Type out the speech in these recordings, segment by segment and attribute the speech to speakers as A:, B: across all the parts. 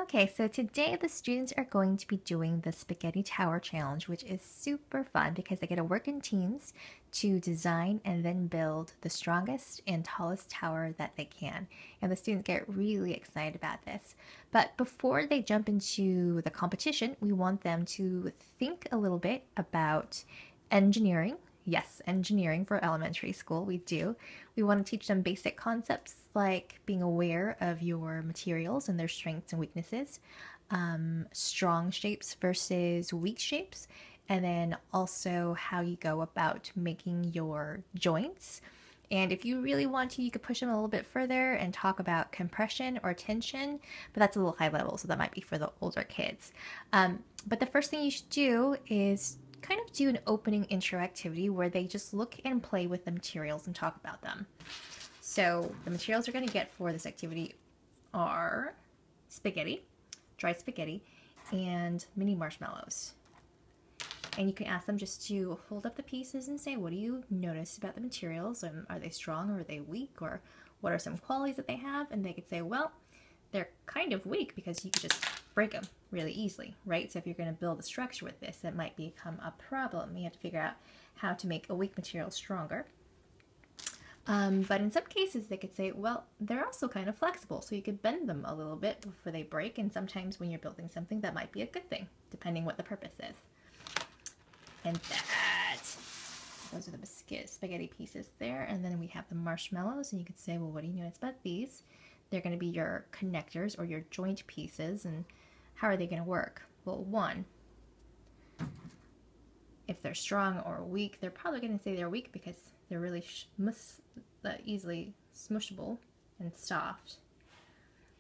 A: Okay, so today the students are going to be doing the Spaghetti Tower Challenge, which is super fun because they get to work in teams to design and then build the strongest and tallest tower that they can. And the students get really excited about this. But before they jump into the competition, we want them to think a little bit about engineering. Yes, engineering for elementary school, we do. We want to teach them basic concepts like being aware of your materials and their strengths and weaknesses, strong shapes versus weak shapes, and then also how you go about making your joints. And if you really want to, you could push them a little bit further and talk about compression or tension, but that's a little high level, so that might be for the older kids. But the first thing you should do is kind of do an opening intro activity where they just look and play with the materials and talk about them. So the materials you're going to get for this activity are spaghetti, dried spaghetti, and mini marshmallows. And you can ask them just to hold up the pieces and say, what do you notice about the materials? Are they strong or are they weak? Or what are some qualities that they have? And they could say, well, they're kind of weak because you could just break them really easily, right? So if you're going to build a structure with this, that might become a problem. You have to figure out how to make a weak material stronger. But in some cases, they could say, well, they're also kind of flexible, so you could bend them a little bit before they break, and sometimes when you're building something, that might be a good thing, depending what the purpose is. And those are the spaghetti pieces there, and then we have the marshmallows, and you could say, well, what do you notice about these? They're going to be your connectors or your joint pieces, and how are they going to work? Well, one, if they're strong or weak, they're probably going to say they're weak because they're really easily smushable and soft,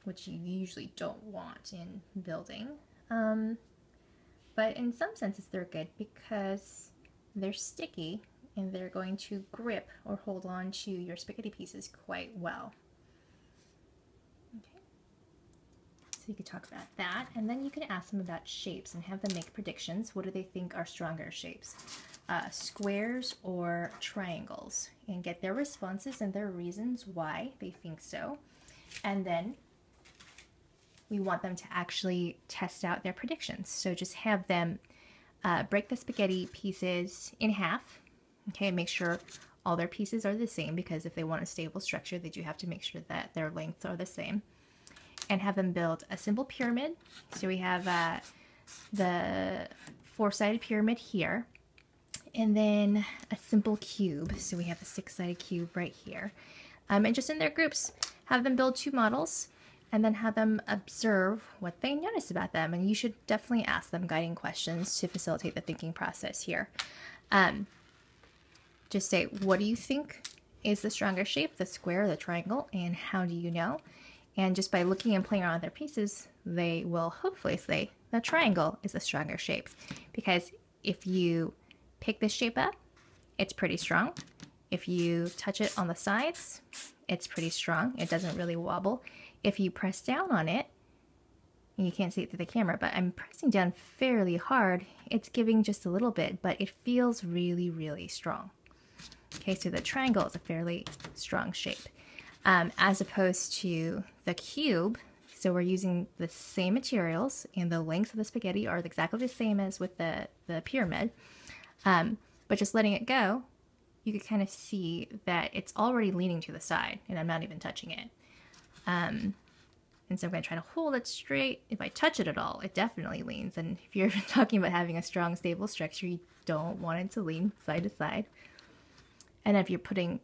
A: which you usually don't want in building. But in some senses, they're good because they're sticky and they're going to grip or hold on to your spaghetti pieces quite well. Okay, so you could talk about that, and then you can ask them about shapes and have them make predictions. What do they think are stronger shapes? Squares or triangles, and get their responses and their reasons why they think so. And then we want them to actually test out their predictions. So just have them break the spaghetti pieces in half, okay, and make sure all their pieces are the same, because if they want a stable structure, they do have to make sure that their lengths are the same. And have them build a simple pyramid. So we have the four-sided pyramid here, and then a simple cube. So we have the six-sided cube right here. And just in their groups, have them build two models, and then have them observe what they notice about them. And you should definitely ask them guiding questions to facilitate the thinking process here. Just say, what do you think is the stronger shape, the square or the triangle, and how do you know? And just by looking and playing around with their pieces, they will hopefully say the triangle is the stronger shape. Because if you pick this shape up, it's pretty strong. If you touch it on the sides, it's pretty strong. It doesn't really wobble. If you press down on it, and you can't see it through the camera, but I'm pressing down fairly hard, it's giving just a little bit, but it feels really, really strong. Okay, so the triangle is a fairly strong shape. As opposed to the cube, so we're using the same materials, and the lengths of the spaghetti are exactly the same as with the pyramid, but just letting it go, you can kind of see that it's already leaning to the side, and I'm not even touching it. And so I'm going to try to hold it straight. If I touch it at all, it definitely leans, and if you're talking about having a strong, stable structure, you don't want it to lean side to side. And if you're putting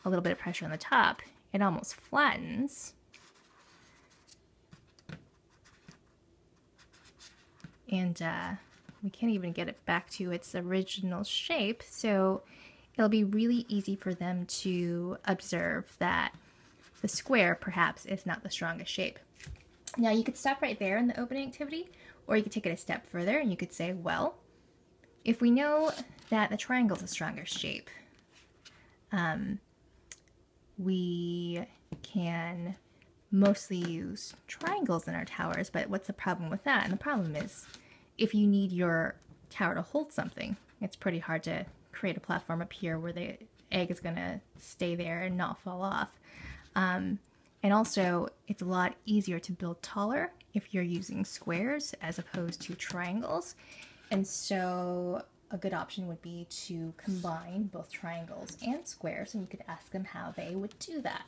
A: a little bit of pressure on the top, it almost flattens. And we can't even get it back to its original shape, so it'll be really easy for them to observe that the square perhaps is not the strongest shape. Now you could stop right there in the opening activity, or you could take it a step further and you could say, well, if we know that the triangle is the strongest shape, we can mostly use triangles in our towers, but what's the problem with that? And the problem is, if you need your tower to hold something, it's pretty hard to create a platform up here where the egg is going to stay there and not fall off. And also, it's a lot easier to build taller if you're using squares as opposed to triangles. And so a good option would be to combine both triangles and squares, and you could ask them how they would do that.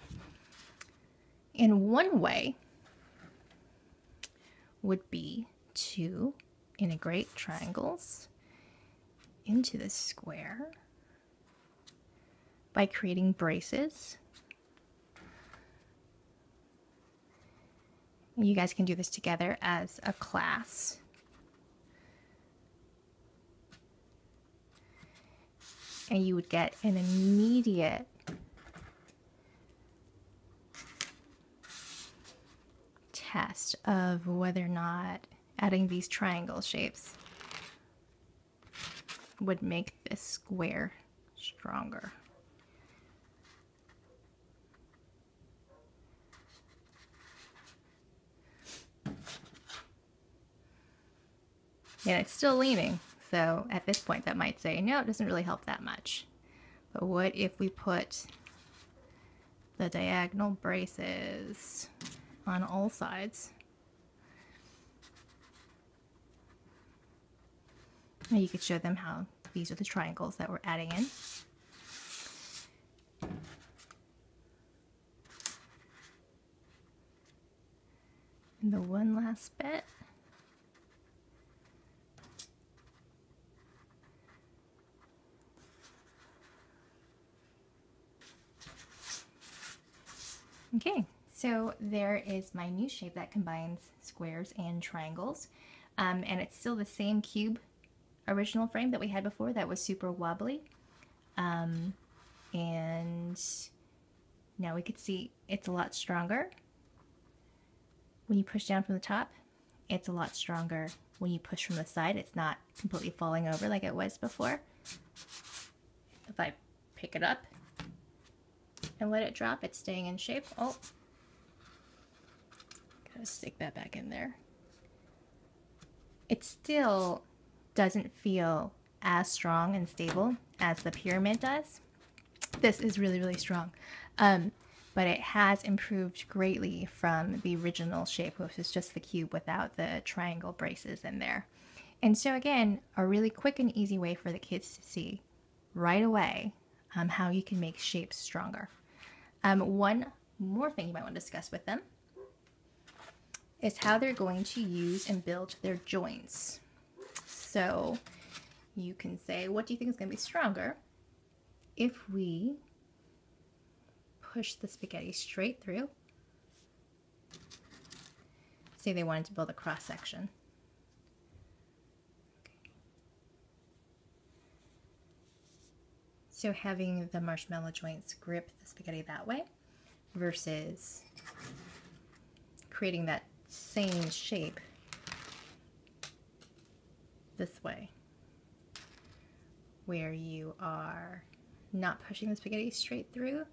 A: And one way would be to integrate triangles into the square by creating braces. You guys can do this together as a class. And you would get an immediate test of whether or not adding these triangle shapes would make this square stronger. And it's still leaning, so at this point that might say, no, it doesn't really help that much. But what if we put the diagonal braces on all sides? And you could show them how these are the triangles that we're adding in. And the one last bit. Okay, so there is my new shape that combines squares and triangles. And it's still the same cube original frame that we had before that was super wobbly. And now we could see it's a lot stronger when you push down from the top. It's a lot stronger when you push from the side. It's not completely falling over like it was before. If I pick it up and let it drop, it's staying in shape. Oh, gotta stick that back in there. It still doesn't feel as strong and stable as the pyramid does. This is really, really strong. But it has improved greatly from the original shape, which is just the cube without the triangle braces in there. And so again, a really quick and easy way for the kids to see right away how you can make shapes stronger. One more thing you might want to discuss with them is how they're going to use and build their joints. So you can say, what do you think is going to be stronger if we push the spaghetti straight through? Say they wanted to build a cross section. So having the marshmallow joints grip the spaghetti that way versus creating that same shape this way, where you are not pushing the spaghetti straight through,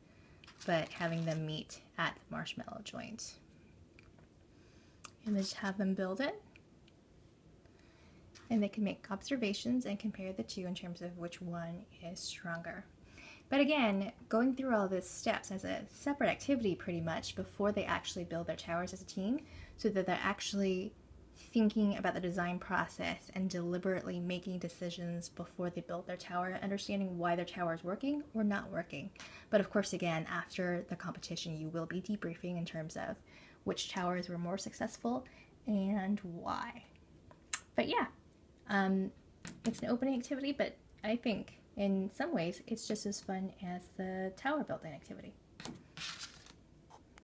A: but having them meet at the marshmallow joint. And then just have them build it. And they can make observations and compare the two in terms of which one is stronger. But again, going through all these steps as a separate activity pretty much before they actually build their towers as a team, so that they're actually thinking about the design process and deliberately making decisions before they build their tower, understanding why their tower is working or not working. But of course, again, after the competition, you will be debriefing in terms of which towers were more successful and why. But yeah, it's an opening activity, but I think in some ways it's just as fun as the tower building activity.